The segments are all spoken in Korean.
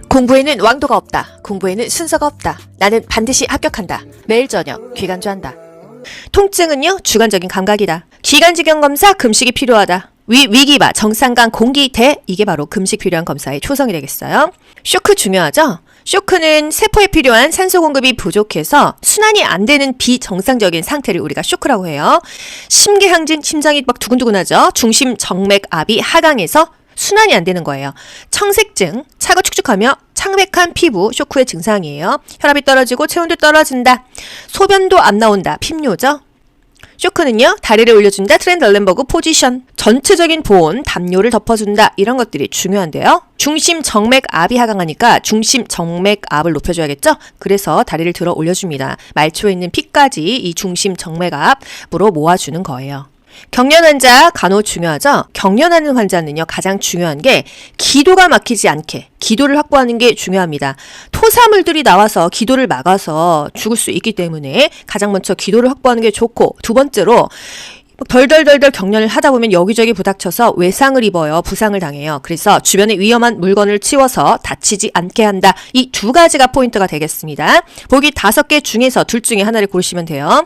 공부에는 왕도가 없다. 공부에는 순서가 없다. 나는 반드시 합격한다. 매일 저녁 기간주한다. 통증은요, 주관적인 감각이다. 기관지경 검사 금식이 필요하다. 위기바 정상간 공기대, 이게 바로 금식 필요한 검사의 초성이 되겠어요. 쇼크 중요하죠? 쇼크는 세포에 필요한 산소 공급이 부족해서 순환이 안 되는 비정상적인 상태를 우리가 쇼크라고 해요. 심계항진, 심장이 막 두근두근하죠? 중심 정맥압이 하강해서 순환이 안 되는 거예요. 청색증, 차가 축축하며 창백한 피부, 쇼크의 증상이에요. 혈압이 떨어지고 체온도 떨어진다. 소변도 안 나온다. 핍뇨죠? 쇼크는요, 다리를 올려준다. 트렌들렌버그 포지션. 전체적인 보온, 담요를 덮어준다. 이런 것들이 중요한데요. 중심 정맥압이 하강하니까 중심 정맥압을 높여줘야겠죠? 그래서 다리를 들어 올려줍니다. 말초에 있는 피까지 이 중심 정맥압으로 모아주는 거예요. 경련 환자 간호 중요하죠? 경련하는 환자는요, 가장 중요한 게 기도가 막히지 않게 기도를 확보하는 게 중요합니다. 토사물들이 나와서 기도를 막아서 죽을 수 있기 때문에 가장 먼저 기도를 확보하는 게 좋고, 두 번째로 덜덜덜덜 경련을 하다 보면 여기저기 부닥쳐서 외상을 입어요. 부상을 당해요. 그래서 주변에 위험한 물건을 치워서 다치지 않게 한다. 이 두 가지가 포인트가 되겠습니다. 보기 5개 중에서 둘 중에 하나를 고르시면 돼요.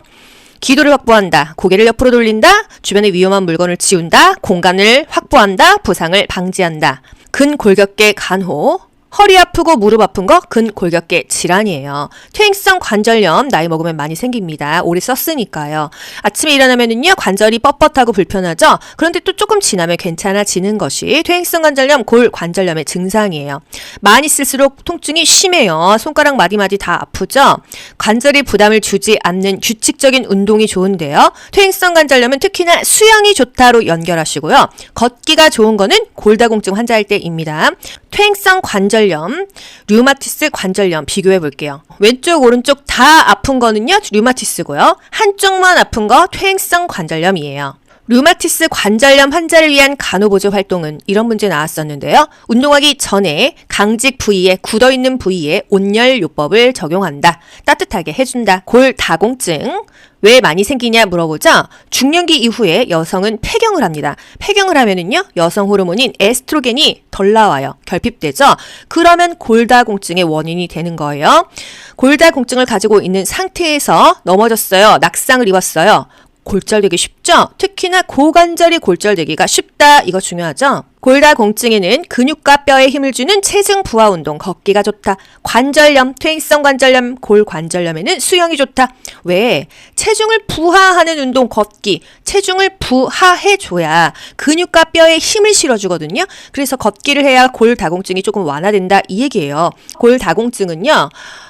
기도를 확보한다. 고개를 옆으로 돌린다. 주변에 위험한 물건을 치운다. 공간을 확보한다. 부상을 방지한다. 근골격계 간호. 허리 아프고 무릎 아픈 거 근골격계 질환이에요. 퇴행성 관절염 나이 먹으면 많이 생깁니다. 오래 썼으니까요. 아침에 일어나면은요, 관절이 뻣뻣하고 불편하죠. 그런데 또 조금 지나면 괜찮아지는 것이 퇴행성 관절염, 골관절염의 증상이에요. 많이 쓸수록 통증이 심해요. 손가락 마디마디 다 아프죠. 관절에 부담을 주지 않는 규칙적인 운동이 좋은데요. 퇴행성 관절염은 특히나 수영이 좋다로 연결하시고요. 걷기가 좋은 거는 골다공증 환자일 때입니다. 퇴행성 관절염, 류마티스 관절염 비교해 볼게요. 왼쪽, 오른쪽 다 아픈 거는요, 류마티스고요. 한쪽만 아픈 거 퇴행성 관절염이에요. 류마티스 관절염 환자를 위한 간호보조 활동은 이런 문제 나왔었는데요. 운동하기 전에 강직 부위에, 굳어있는 부위에 온열요법을 적용한다. 따뜻하게 해준다. 골다공증. 왜 많이 생기냐 물어보자. 중년기 이후에 여성은 폐경을 합니다. 폐경을 하면은요, 여성 호르몬인 에스트로겐이 덜 나와요. 결핍되죠? 그러면 골다공증의 원인이 되는 거예요. 골다공증을 가지고 있는 상태에서 넘어졌어요. 낙상을 입었어요. 골절되기 쉽죠? 특히나 고관절이 골절되기가 쉽다. 이거 중요하죠? 골다공증에는 근육과 뼈에 힘을 주는 체중 부하 운동, 걷기가 좋다. 관절염, 퇴행성 관절염, 골관절염에는 수영이 좋다. 왜? 체중을 부하하는 운동, 걷기. 체중을 부하해줘야 근육과 뼈에 힘을 실어주거든요. 그래서 걷기를 해야 골다공증이 조금 완화된다. 이 얘기예요. 골다공증은요,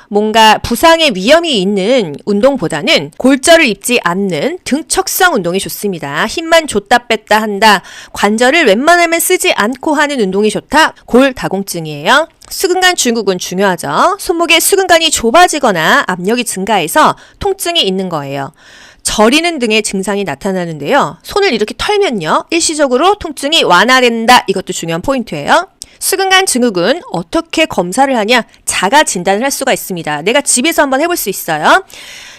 뭔가 부상의 위험이 있는 운동보다는 골절을 입지 않는 등척성 운동이 좋습니다. 힘만 줬다 뺐다 한다. 관절을 웬만하면 쓰지 않고 하는 운동이 좋다. 골다공증이에요. 수근관 증후군 중요하죠. 손목에 수근관이 좁아지거나 압력이 증가해서 통증이 있는 거예요. 저리는 등의 증상이 나타나는데요. 손을 이렇게 털면요, 일시적으로 통증이 완화된다. 이것도 중요한 포인트예요. 수근관 증후군 어떻게 검사를 하냐? 자가 진단을 할 수가 있습니다. 내가 집에서 한번 해볼 수 있어요.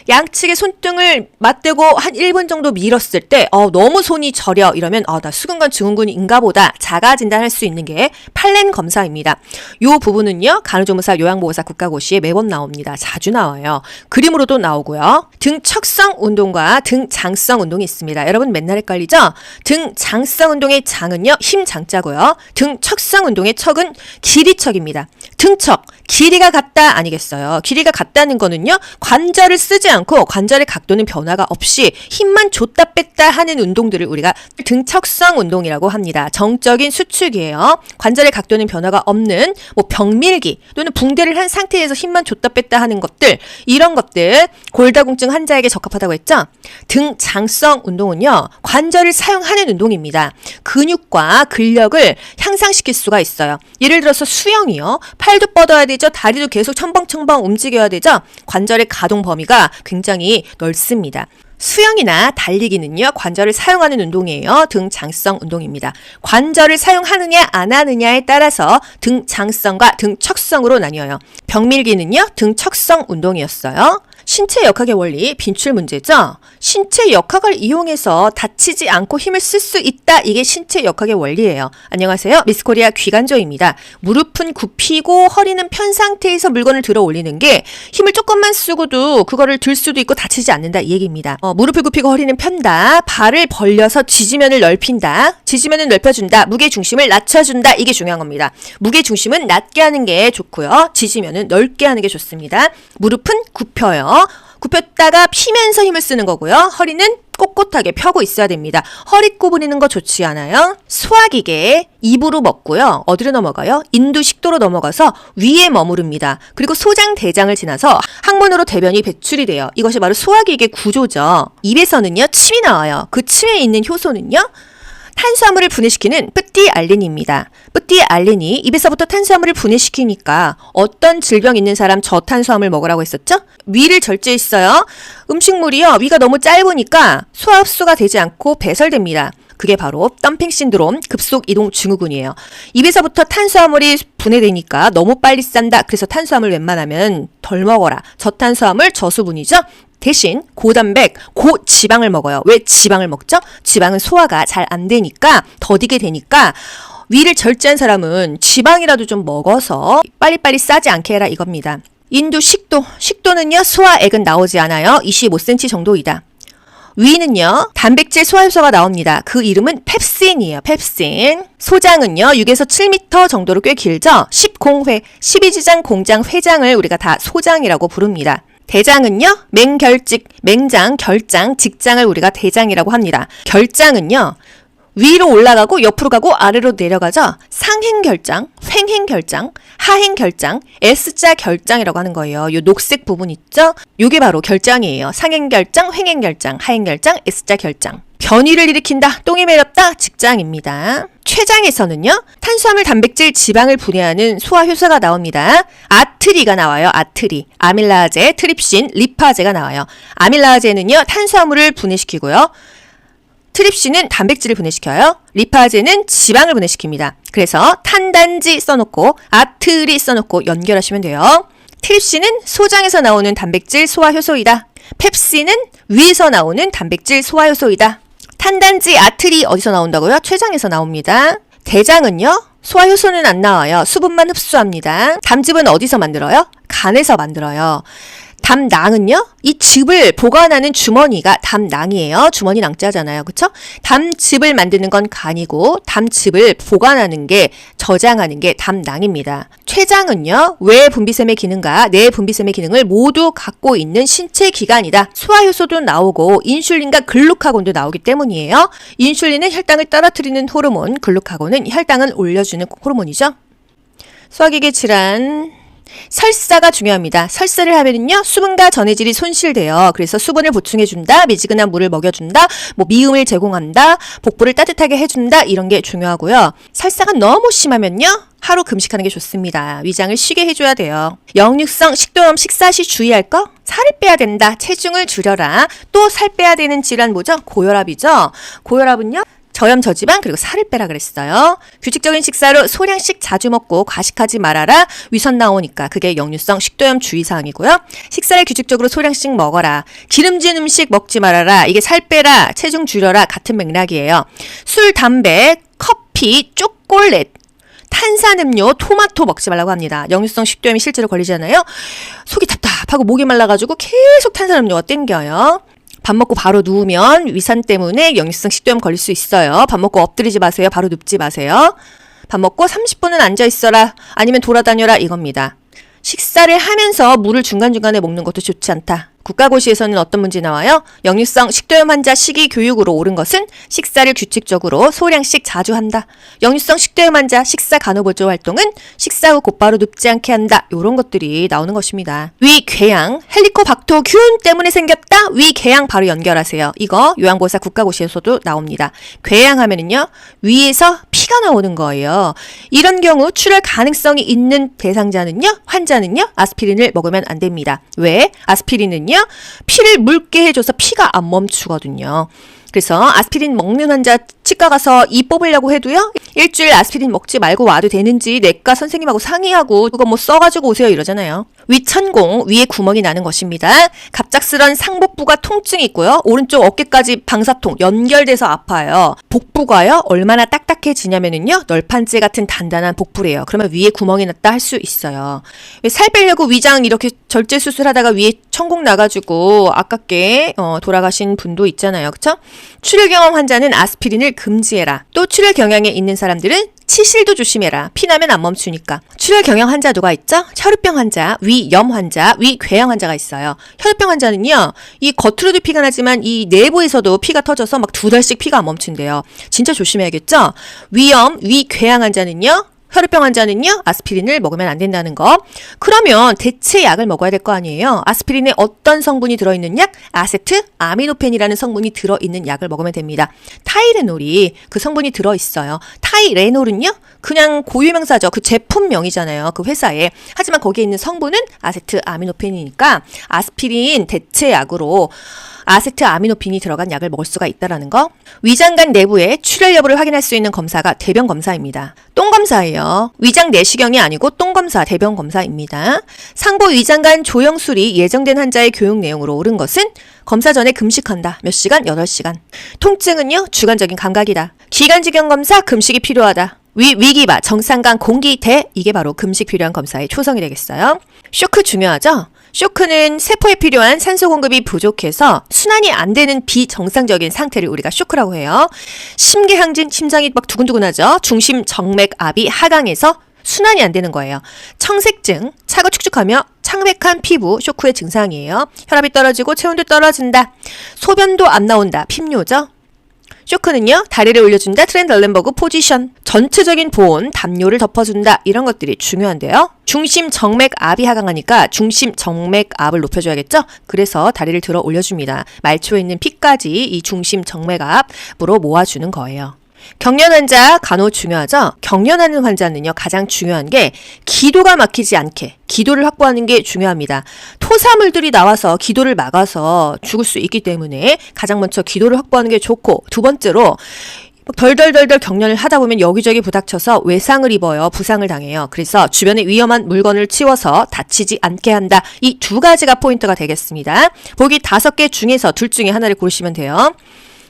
양측의 손등을 맞대고 한 1분 정도 밀었을 때 너무 손이 저려 이러면 나 수근관 증후군인가 보다. 자가 진단할 수 있는 게 팔렌 검사입니다. 이 부분은요, 간호조무사 요양보호사 국가고시에 매번 나옵니다. 자주 나와요. 그림으로도 나오고요. 등척성 운동과 등장성 운동이 있습니다. 여러분 맨날 헷갈리죠? 등장성 운동의 장은요, 힘장자고요. 등척성 운동의 척은 길이척입니다. 등척, 길이가 같다 아니겠어요? 길이가 같다는 거는요, 관절을 쓰지 않고 관절의 각도는 변화가 없이 힘만 줬다 뺐다 하는 운동들을 우리가 등척성 운동이라고 합니다. 정적인 수축이에요. 관절의 각도는 변화가 없는 벽밀기 또는 붕대를 한 상태에서 힘만 줬다 뺐다 하는 것들, 이런 것들 골다공증 환자에게 적합하다고 했죠. 등장성 운동은요, 관절을 사용하는 운동입니다. 근육과 근력을 향상시킬 수가 있어요. 예를 들어서 수영이요. 팔도 뻗어야 되죠. 다리도 계속 첨벙첨벙 움직여야 되죠. 관절의 가동 범위가 굉장히 넓습니다. 수영이나 달리기는요, 관절을 사용하는 운동이에요. 등장성 운동입니다. 관절을 사용하느냐 안 하느냐에 따라서 등장성과 등척성으로 나뉘어요. 벽밀기는요, 등척성 운동이었어요. 신체 역학의 원리, 빈출 문제죠? 신체 역학을 이용해서 다치지 않고 힘을 쓸 수 있다. 이게 신체 역학의 원리예요. 안녕하세요. 미스코리아 귀간조입니다. 무릎은 굽히고 허리는 편 상태에서 물건을 들어 올리는 게 힘을 조금만 쓰고도 그거를 들 수도 있고 다치지 않는다 이 얘기입니다. 무릎을 굽히고 허리는 편다. 발을 벌려서 지지면을 넓힌다. 지지면을 넓혀준다. 무게중심을 낮춰준다. 이게 중요한 겁니다. 무게중심은 낮게 하는 게 좋고요. 지지면은 넓게 하는 게 좋습니다. 무릎은 굽혀요. 굽혔다가 피면서 힘을 쓰는 거고요. 허리는 꼿꼿하게 펴고 있어야 됩니다. 허리 구부리는 거 좋지 않아요? 소화기계 입으로 먹고요. 어디로 넘어가요? 인두식도로 넘어가서 위에 머무릅니다. 그리고 소장 대장을 지나서 항문으로 대변이 배출이 돼요. 이것이 바로 소화기계 구조죠. 입에서는요 침이 나와요. 그 침에 있는 효소는요 탄수화물을 분해시키는 뿌띠알린입니다. 뿌띠알린이 입에서부터 탄수화물을 분해시키니까 어떤 질병 있는 사람 저탄수화물 먹으라고 했었죠? 위를 절제했어요. 음식물이요. 위가 너무 짧으니까 소화 흡수가 되지 않고 배설됩니다. 그게 바로 덤핑 신드롬 급속 이동 증후군이에요. 입에서부터 탄수화물이 분해되니까 너무 빨리 싼다. 그래서 탄수화물 웬만하면 덜 먹어라. 저탄수화물 저수분이죠. 대신 고단백, 고지방을 먹어요. 왜 지방을 먹죠? 지방은 소화가 잘 안 되니까 더디게 되니까 위를 절제한 사람은 지방이라도 좀 먹어서 빨리빨리 싸지 않게 해라 이겁니다. 인두 식도, 식도는요 소화액은 나오지 않아요. 25cm 정도이다. 위는요 단백질 소화효소가 나옵니다. 그 이름은 펩신이에요. 펩신. 소장은요 6에서 7m 정도로 꽤 길죠. 10공회, 12지장 공장 회장을 우리가 다 소장이라고 부릅니다. 대장은요 맹결직, 맹장, 결장, 직장을 우리가 대장이라고 합니다. 결장은요 위로 올라가고 옆으로 가고 아래로 내려가죠. 상행결장, 횡행결장, 하행결장, S자 결장이라고 하는 거예요. 요 녹색 부분 있죠? 요게 바로 결장이에요. 상행결장, 횡행결장, 하행결장, S자 결장. 변이를 일으킨다, 똥이 매렵다, 직장입니다. 췌장에서는요 탄수화물, 단백질, 지방을 분해하는 소화효소가 나옵니다. 아트리가 나와요. 아트리. 아밀라제, 트립신, 리파제가 나와요. 아밀라제는요 탄수화물을 분해시키고요. 트립신은 단백질을 분해시켜요. 리파제는 지방을 분해시킵니다. 그래서 탄단지 써놓고 아트리 써놓고 연결하시면 돼요. 트립신은 소장에서 나오는 단백질 소화효소이다. 펩신은 위에서 나오는 단백질 소화효소이다. 탄단지 아트리 어디서 나온다고요? 췌장에서 나옵니다. 대장은요 소화효소는 안 나와요. 수분만 흡수합니다. 담즙은 어디서 만들어요? 간에서 만들어요. 담낭은요? 이 즙을 보관하는 주머니가 담낭이에요. 주머니 낭자잖아요. 그쵸? 담즙을 만드는 건 간이고 담즙을 보관하는 게 저장하는 게 담낭입니다. 췌장은요. 외 분비샘의 기능과 내 분비샘의 기능을 모두 갖고 있는 신체 기관이다. 소화효소도 나오고 인슐린과 글루카곤도 나오기 때문이에요. 인슐린은 혈당을 떨어뜨리는 호르몬, 글루카곤은 혈당을 올려주는 호르몬이죠. 소화기계 질환 설사가 중요합니다. 설사를 하면은요 수분과 전해질이 손실돼요. 그래서 수분을 보충해준다, 미지근한 물을 먹여준다, 미음을 제공한다, 복부를 따뜻하게 해준다 이런 게 중요하고요. 설사가 너무 심하면요 하루 금식하는 게 좋습니다. 위장을 쉬게 해줘야 돼요. 역류성 식도염 식사 시 주의할 거? 살을 빼야 된다. 체중을 줄여라. 또 살 빼야 되는 질환 뭐죠? 고혈압이죠. 고혈압은요 저염 저지방 그리고 살을 빼라 그랬어요. 규칙적인 식사로 소량씩 자주 먹고 과식하지 말아라. 위선 나오니까 그게 역류성 식도염 주의사항이고요. 식사를 규칙적으로 소량씩 먹어라. 기름진 음식 먹지 말아라. 이게 살 빼라, 체중 줄여라 같은 맥락이에요. 술, 담배, 커피, 초콜릿, 탄산음료, 토마토 먹지 말라고 합니다. 역류성 식도염이 실제로 걸리잖아요. 속이 답답하고 목이 말라가지고 계속 탄산음료가 땡겨요. 밥 먹고 바로 누우면 위산 때문에 역류성 식도염 걸릴 수 있어요. 밥 먹고 엎드리지 마세요. 바로 눕지 마세요. 밥 먹고 30분은 앉아 있어라. 아니면 돌아다녀라 이겁니다. 식사를 하면서 물을 중간중간에 먹는 것도 좋지 않다. 국가고시에서는 어떤 문제 나와요? 역류성 식도염 환자 식이 교육으로 옳은 것은 식사를 규칙적으로 소량씩 자주 한다. 역류성 식도염 환자 식사 간호보조 활동은 식사 후 곧바로 눕지 않게 한다. 이런 것들이 나오는 것입니다. 위궤양, 헬리코박터균 때문에 생겼다. 위궤양 바로 연결하세요. 이거 요양보호사 국가고시에서도 나옵니다. 궤양 하면은요 위에서 피가 나오는 거예요. 이런 경우 출혈 가능성이 있는 대상자는요 환자는요 아스피린을 먹으면 안 됩니다. 왜? 아스피린은요 피를 묽게 해줘서 피가 안 멈추거든요. 그래서 아스피린 먹는 환자 치과 가서 이 뽑으려고 해도요, 일주일 아스피린 먹지 말고 와도 되는지 내과 선생님하고 상의하고 그거 뭐 써가지고 오세요 이러잖아요. 위천공, 위에 구멍이 나는 것입니다. 갑작스런 상복부가 통증이 있고요. 오른쪽 어깨까지 방사통 연결돼서 아파요. 복부가요, 얼마나 딱딱해지냐면은요, 널판지 같은 단단한 복부래요. 그러면 위에 구멍이 났다 할 수 있어요. 살 빼려고 위장 이렇게 절제 수술하다가 위에 천공 나가지고 아깝게 돌아가신 분도 있잖아요. 그쵸? 출혈 경험 환자는 아스피린을 금지해라. 또 출혈 경향에 있는 사람들은 치실도 조심해라. 피나면 안 멈추니까. 출혈 경향 환자 누가 있죠? 혈우병 환자, 위염 환자, 위궤양 환자가 있어요. 혈우병 환자는요, 이 겉으로도 피가 나지만 이 내부에서도 피가 터져서 막 2달씩 피가 안 멈춘대요. 진짜 조심해야겠죠? 위염, 위궤양 환자는요, 혈우병 환자는요, 아스피린을 먹으면 안 된다는 거. 그러면 대체 약을 먹어야 될 거 아니에요. 아스피린에 어떤 성분이 들어있는 약? 아세트 아미노펜이라는 성분이 들어있는 약을 먹으면 됩니다. 타이레놀이 그 성분이 들어있어요. 타이레놀은요, 그냥 고유명사죠. 그 제품명이잖아요. 그 회사에. 하지만 거기에 있는 성분은 아세트 아미노펜이니까 아스피린 대체 약으로 아세트 아미노펜이 들어간 약을 먹을 수가 있다라는 거. 위장관 내부의 출혈 여부를 확인할 수 있는 검사가 대변 검사입니다. 똥 검사예요. 위장 내시경이 아니고 똥 검사, 대변 검사입니다. 상부 위장관 조영술이 예정된 환자의 교육 내용으로 옳은 것은 검사 전에 금식한다. 몇 시간? 8시간. 통증은요, 주관적인 감각이다. 기관지경 검사, 금식이 필요하다. 위기바, 정상간, 공기대, 이게 바로 금식 필요한 검사의 초성이 되겠어요. 쇼크 중요하죠? 쇼크는 세포에 필요한 산소 공급이 부족해서 순환이 안 되는 비정상적인 상태를 우리가 쇼크라고 해요. 심계항진, 심장이 막 두근두근하죠. 중심 정맥압이 하강해서 순환이 안 되는 거예요. 청색증, 차가 축축하며 창백한 피부, 쇼크의 증상이에요. 혈압이 떨어지고 체온도 떨어진다. 소변도 안 나온다. 핍뇨죠. 쇼크는요, 다리를 올려준다. 트렌덜렌버그 포지션. 전체적인 보온, 담요를 덮어준다. 이런 것들이 중요한데요. 중심 정맥압이 하강하니까 중심 정맥압을 높여줘야겠죠? 그래서 다리를 들어 올려줍니다. 말초에 있는 피까지 이 중심 정맥압으로 모아주는 거예요. 경련 환자 간호 중요하죠? 경련하는 환자는요, 가장 중요한 게 기도가 막히지 않게 기도를 확보하는 게 중요합니다. 토사물들이 나와서 기도를 막아서 죽을 수 있기 때문에 가장 먼저 기도를 확보하는 게 좋고, 두 번째로 덜덜덜덜 경련을 하다 보면 여기저기 부닥쳐서 외상을 입어요. 부상을 당해요. 그래서 주변에 위험한 물건을 치워서 다치지 않게 한다. 이 두 가지가 포인트가 되겠습니다. 보기 5개 중에서 둘 중에 하나를 고르시면 돼요.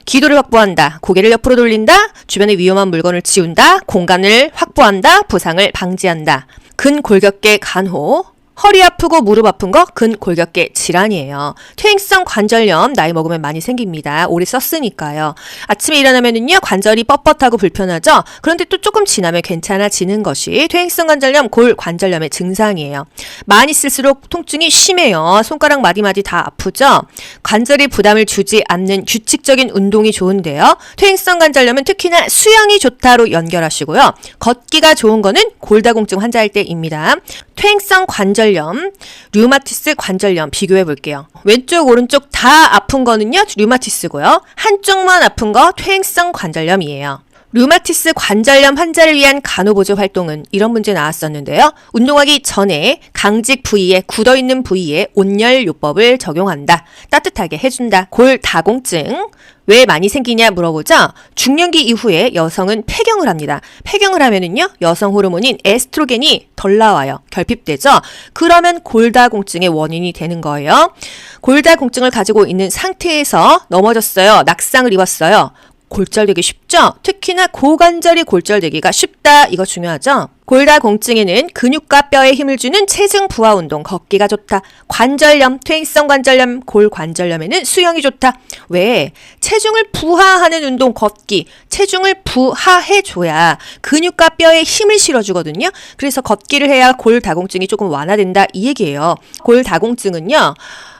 기도를 확보한다. 고개를 옆으로 돌린다. 주변에 위험한 물건을 치운다. 공간을 확보한다. 부상을 방지한다. 근골격계 간호. 허리 아프고 무릎 아픈 거 근골격계 질환이에요. 퇴행성 관절염 나이 먹으면 많이 생깁니다. 오래 썼으니까요. 아침에 일어나면은요, 관절이 뻣뻣하고 불편하죠. 그런데 또 조금 지나면 괜찮아지는 것이 퇴행성 관절염, 골관절염의 증상이에요. 많이 쓸수록 통증이 심해요. 손가락 마디마디 다 아프죠. 관절이 부담을 주지 않는 규칙적인 운동이 좋은데요. 퇴행성 관절염은 특히나 수영이 좋다로 연결하시고요. 걷기가 좋은 거는 골다공증 환자일 때입니다. 퇴행성 관절염, 류마티스 관절염 비교해 볼게요. 왼쪽, 오른쪽 다 아픈 거는요, 류마티스고요. 한쪽만 아픈 거 퇴행성 관절염이에요. 류마티스 관절염 환자를 위한 간호보조 활동은 이런 문제 나왔었는데요. 운동하기 전에 강직 부위에, 굳어있는 부위에 온열요법을 적용한다. 따뜻하게 해준다. 골다공증. 왜 많이 생기냐 물어보자. 중년기 이후에 여성은 폐경을 합니다. 폐경을 하면은요, 여성 호르몬인 에스트로겐이 덜 나와요. 결핍되죠. 그러면 골다공증의 원인이 되는 거예요. 골다공증을 가지고 있는 상태에서 넘어졌어요. 낙상을 입었어요. 골절되기 쉽죠? 특히나 고관절이 골절되기가 쉽다. 이거 중요하죠? 골다공증에는 근육과 뼈에 힘을 주는 체중 부하 운동, 걷기가 좋다. 관절염, 퇴행성 관절염, 골관절염에는 수영이 좋다. 왜? 체중을 부하하는 운동, 걷기. 체중을 부하해줘야 근육과 뼈에 힘을 실어주거든요. 그래서 걷기를 해야 골다공증이 조금 완화된다. 이 얘기예요. 골다공증은요,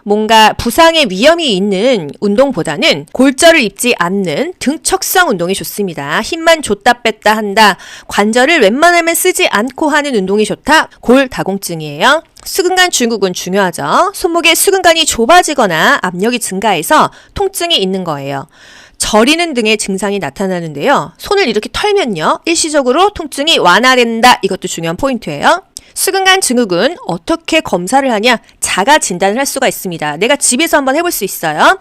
뭔가 부상의 위험이 있는 운동보다는 골절을 입지 않는 등척성 운동이 좋습니다. 힘만 줬다 뺐다 한다. 관절을 웬만하면 쓰지 않고 하는 운동이 좋다. 골다공증이에요. 수근관 중국은 중요하죠. 손목에 수근관이 좁아지거나 압력이 증가해서 통증이 있는 거예요. 저리는 등의 증상이 나타나는데요. 손을 이렇게 털면요, 일시적으로 통증이 완화된다. 이것도 중요한 포인트예요. 수근관 증후군 어떻게 검사를 하냐? 자가 진단을 할 수가 있습니다. 내가 집에서 한번 해볼 수 있어요.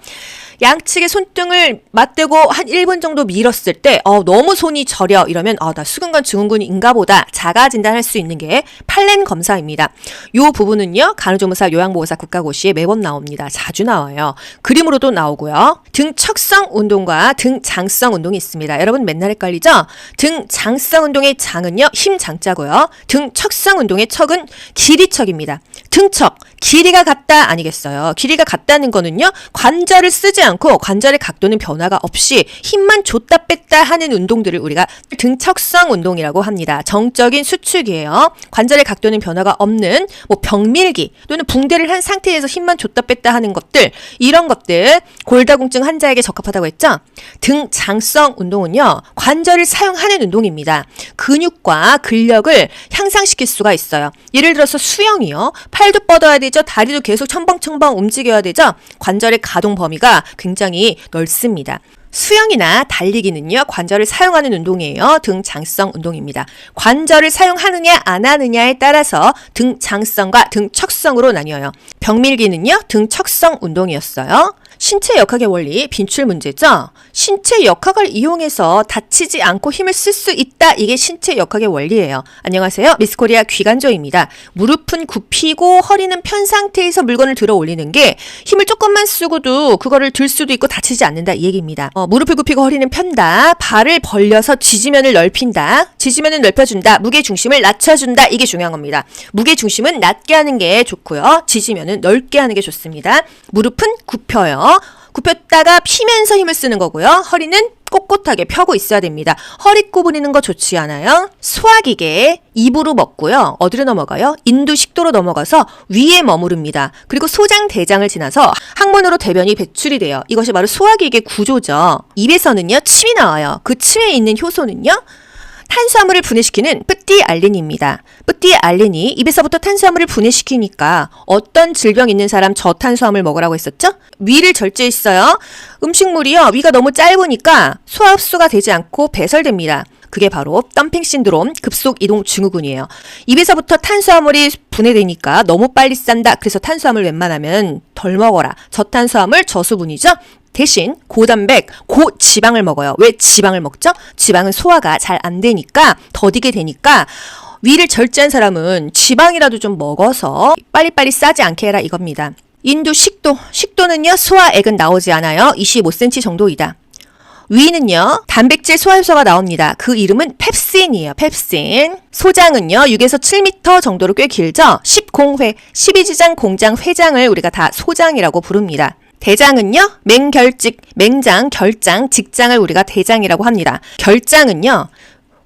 양측의 손등을 맞대고 한 1분 정도 밀었을 때 너무 손이 저려 이러면 나 수근관 증후군인가 보다 자가 진단할 수 있는 게 팔렌 검사입니다. 이 부분은요 간호조무사 요양보호사 국가고시에 매번 나옵니다. 자주 나와요. 그림으로도 나오고요. 등 척성 운동과 등 장성 운동이 있습니다. 여러분 맨날 헷갈리죠? 등 장성 운동의 장은요 힘 장자고요. 등 척성 운동의 척은 길이척입니다. 등척 길이가 같다 아니겠어요? 길이가 같다는 거는요 관절을 쓰지 않고 관절의 각도는 변화가 없이 힘만 줬다 뺐다 하는 운동들을 우리가 등척성 운동이라고 합니다. 정적인 수축이에요. 관절의 각도는 변화가 없는 병밀기 또는 붕대를 한 상태에서 힘만 줬다 뺐다 하는 것들, 이런 것들 골다공증 환자에게 적합하다고 했죠. 등장성 운동은요 관절을 사용하는 운동입니다. 근육과 근력을 향상시킬 수가 있어요. 예를 들어서 수영이요. 팔도 뻗어야 되죠. 다리도 계속 첨벙첨벙 움직여야 되죠. 관절의 가동 범위가 굉장히 넓습니다. 수영이나 달리기는요 관절을 사용하는 운동이에요. 등장성 운동입니다. 관절을 사용하느냐 안 하느냐에 따라서 등장성과 등척성으로 나뉘어요. 벽밀기는요 등척성 운동이었어요. 신체 역학의 원리, 빈출 문제죠. 신체 역학을 이용해서 다치지 않고 힘을 쓸 수 있다. 이게 신체 역학의 원리예요. 안녕하세요. 미스코리아 귀간조입니다. 무릎은 굽히고 허리는 편 상태에서 물건을 들어 올리는 게 힘을 조금만 쓰고도 그거를 들 수도 있고 다치지 않는다 이 얘기입니다. 무릎을 굽히고 허리는 편다. 발을 벌려서 지지면을 넓힌다. 지지면을 넓혀준다. 무게중심을 낮춰준다. 이게 중요한 겁니다. 무게중심은 낮게 하는 게 좋고요. 지지면은 넓게 하는 게 좋습니다. 무릎은 굽혀요. 굽혔다가 피면서 힘을 쓰는 거고요. 허리는 꼿꼿하게 펴고 있어야 됩니다. 허리 구부리는 거 좋지 않아요? 소화기계 입으로 먹고요. 어디로 넘어가요? 인두식도로 넘어가서 위에 머무릅니다. 그리고 소장 대장을 지나서 항문으로 대변이 배출이 돼요. 이것이 바로 소화기계 구조죠. 입에서는요 침이 나와요. 그 침에 있는 효소는요 탄수화물을 분해시키는 뿌띠알린입니다. 뿌띠알린이 입에서부터 탄수화물을 분해시키니까 어떤 질병 있는 사람 저탄수화물 먹으라고 했었죠? 위를 절제했어요. 음식물이요. 위가 너무 짧으니까 소화 흡수가 되지 않고 배설됩니다. 그게 바로 덤핑 신드롬, 급속 이동 증후군이에요. 입에서부터 탄수화물이 분해되니까 너무 빨리 싼다. 그래서 탄수화물 웬만하면 덜 먹어라. 저탄수화물, 저수분이죠. 대신 고단백, 고지방을 먹어요. 왜 지방을 먹죠? 지방은 소화가 잘 안 되니까, 더디게 되니까 위를 절제한 사람은 지방이라도 좀 먹어서 빨리빨리 싸지 않게 해라 이겁니다. 인두 식도, 식도는요 소화액은 나오지 않아요. 25cm 정도이다. 위는요 단백질 소화효소가 나옵니다. 그 이름은 펩신이에요. 펩신. 소장은요 6에서 7m 정도로 꽤 길죠. 10공회, 12지장 공장 회장을 우리가 다 소장이라고 부릅니다. 대장은요 맹결직, 맹장, 결장, 직장을 우리가 대장이라고 합니다. 결장은요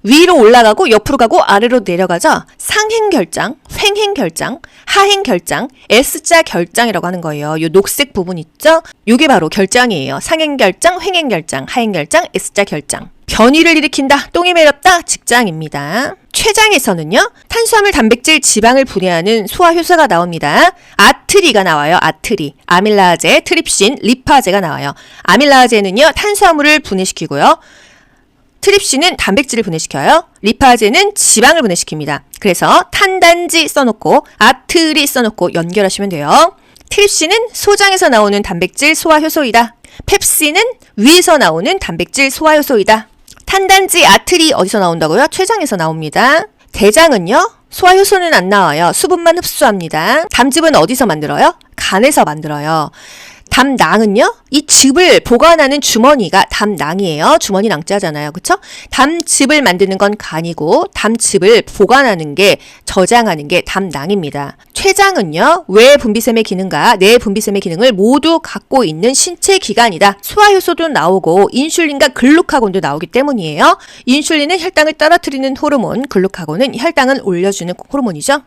위로 올라가고 옆으로 가고 아래로 내려가죠. 상행결장, 횡행결장, 하행결장, S자 결장이라고 하는 거예요. 이 녹색 부분 있죠? 이게 바로 결장이에요. 상행결장, 횡행결장, 하행결장, S자 결장. 변이를 일으킨다, 똥이 매렵다, 직장입니다. 췌장에서는요 탄수화물, 단백질, 지방을 분해하는 소화효소가 나옵니다. 아트리가 나와요. 아트리. 아밀라제, 트립신, 리파제가 나와요. 아밀라제는요 탄수화물을 분해시키고요. 트립신은 단백질을 분해시켜요. 리파제는 지방을 분해시킵니다. 그래서 탄단지 써놓고 아트리 써놓고 연결하시면 돼요. 트립신은 소장에서 나오는 단백질 소화효소이다. 펩신은 위에서 나오는 단백질 소화효소이다. 탄단지 아트리 어디서 나온다고요? 췌장에서 나옵니다. 대장은요 소화효소는 안 나와요. 수분만 흡수합니다. 담즙은 어디서 만들어요? 간에서 만들어요. 담낭은요 이 즙을 보관하는 주머니가 담낭이에요. 주머니 낭자잖아요. 그쵸? 담즙을 만드는 건 간이고 담즙을 보관하는 게, 저장하는 게 담낭입니다. 췌장은요 외 분비샘의 기능과 내 분비샘의 기능을 모두 갖고 있는 신체 기관이다. 소화효소도 나오고 인슐린과 글루카곤도 나오기 때문이에요. 인슐린은 혈당을 떨어뜨리는 호르몬, 글루카곤은 혈당을 올려주는 호르몬이죠.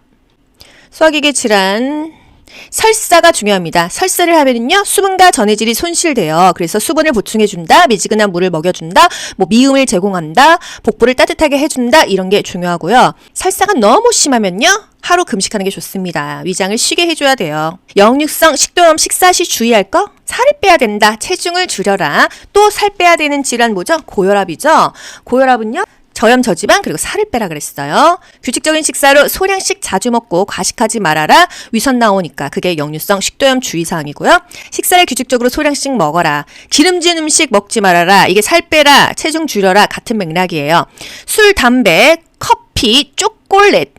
소화기계 질환, 설사가 중요합니다. 설사를 하면은요 수분과 전해질이 손실돼요. 그래서 수분을 보충해준다, 미지근한 물을 먹여준다, 미음을 제공한다, 복부를 따뜻하게 해준다, 이런 게 중요하고요. 설사가 너무 심하면요 하루 금식하는 게 좋습니다. 위장을 쉬게 해줘야 돼요. 역류성 식도염 식사 시 주의할 거? 살을 빼야 된다. 체중을 줄여라. 또 살 빼야 되는 질환 뭐죠? 고혈압이죠. 고혈압은요 저염저지방 그리고 살을 빼라 그랬어요. 규칙적인 식사로 소량씩 자주 먹고 과식하지 말아라. 위선 나오니까 그게 역류성 식도염 주의사항이고요. 식사를 규칙적으로 소량씩 먹어라. 기름진 음식 먹지 말아라. 이게 살 빼라. 체중 줄여라. 같은 맥락이에요. 술, 담배, 커피, 초콜릿,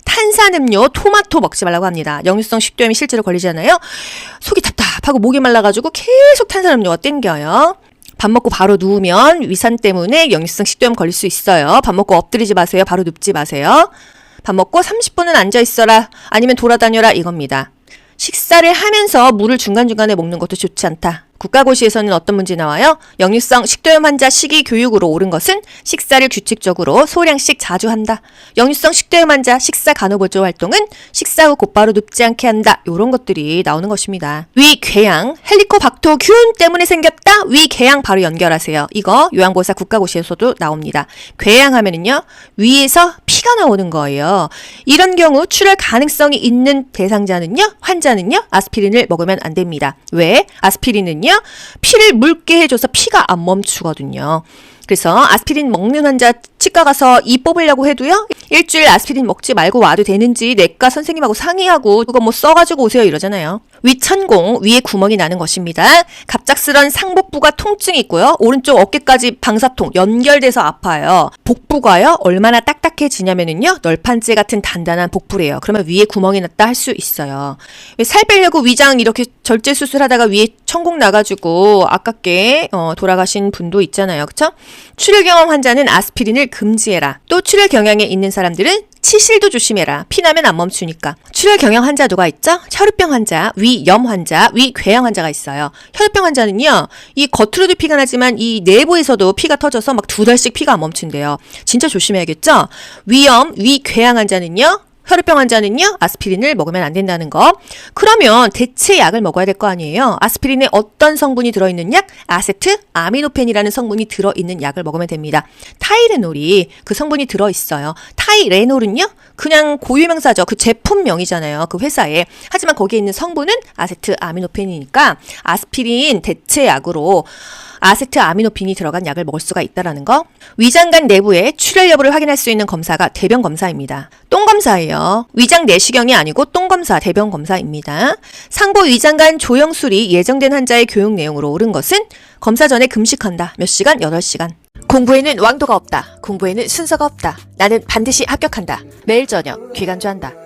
탄산음료, 토마토 먹지 말라고 합니다. 역류성 식도염이 실제로 걸리잖아요. 속이 답답하고 목이 말라가지고 계속 탄산음료가 땡겨요. 밥 먹고 바로 누우면 위산 때문에 역류성 식도염 걸릴 수 있어요. 밥 먹고 엎드리지 마세요. 바로 눕지 마세요. 밥 먹고 30분은 앉아 있어라. 아니면 돌아다녀라 이겁니다. 식사를 하면서 물을 중간중간에 먹는 것도 좋지 않다. 국가고시에서는 어떤 문제 나와요? 역류성 식도염 환자 식이 교육으로 옳은 것은 식사를 규칙적으로 소량씩 자주 한다. 역류성 식도염 환자 식사 간호보조 활동은 식사 후 곧바로 눕지 않게 한다. 이런 것들이 나오는 것입니다. 위궤양, 헬리코박터균 때문에 생겼다. 위궤양 바로 연결하세요. 이거 요양보호사 국가고시에서도 나옵니다. 궤양 하면은요, 위에서 피가 나오는 거예요. 이런 경우 출혈 가능성이 있는 대상자는요, 환자는요, 아스피린을 먹으면 안 됩니다. 왜? 아스피린은요, 피를 묽게 해줘서 피가 안 멈추거든요. 그래서 아스피린 먹는 환자 치과 가서 이 뽑으려고 해도요, 일주일 아스피린 먹지 말고 와도 되는지 내과 선생님하고 상의하고 그거 뭐 써가지고 오세요 이러잖아요. 위천공, 위에 구멍이 나는 것입니다. 갑작스런 상복부가 통증이 있고요. 오른쪽 어깨까지 방사통 연결돼서 아파요. 복부가요, 얼마나 딱딱해지냐면은요, 널판재 같은 단단한 복부래요. 그러면 위에 구멍이 났다 할 수 있어요. 살 빼려고 위장 이렇게 절제 수술하다가 위에 천공 나가지고 아깝게 돌아가신 분도 있잖아요. 그쵸? 출혈 경험 환자는 아스피린을 금지해라. 또 출혈 경향에 있는 사람들은 치실도 조심해라. 피나면 안 멈추니까. 출혈 경향 환자 누가 있죠? 혈우병 환자, 위염 환자, 위궤양 환자가 있어요. 혈우병 환자는요, 이 겉으로도 피가 나지만 이 내부에서도 피가 터져서 막 2달씩 피가 안 멈춘대요. 진짜 조심해야겠죠? 위염, 위궤양 환자는요, 혈우병 환자는요, 아스피린을 먹으면 안 된다는 거. 그러면 대체 약을 먹어야 될 거 아니에요. 아스피린에 어떤 성분이 들어있는 약? 아세트 아미노펜이라는 성분이 들어있는 약을 먹으면 됩니다. 타이레놀이 그 성분이 들어있어요. 타이레놀은요, 그냥 고유명사죠. 그 제품명이잖아요. 그 회사에. 하지만 거기에 있는 성분은 아세트 아미노펜이니까 아스피린 대체 약으로 아세트 아미노펜이 들어간 약을 먹을 수가 있다는 거. 위장관 내부의 출혈 여부를 확인할 수 있는 검사가 대변 검사입니다. 똥 검사예요. 위장 내시경이 아니고 똥 검사, 대변 검사입니다. 상부 위장관 조영술이 예정된 환자의 교육 내용으로 옳은 것은 검사 전에 금식한다. 몇 시간? 8시간. 공부에는 왕도가 없다. 공부에는 순서가 없다. 나는 반드시 합격한다. 매일 저녁 귀간주한다.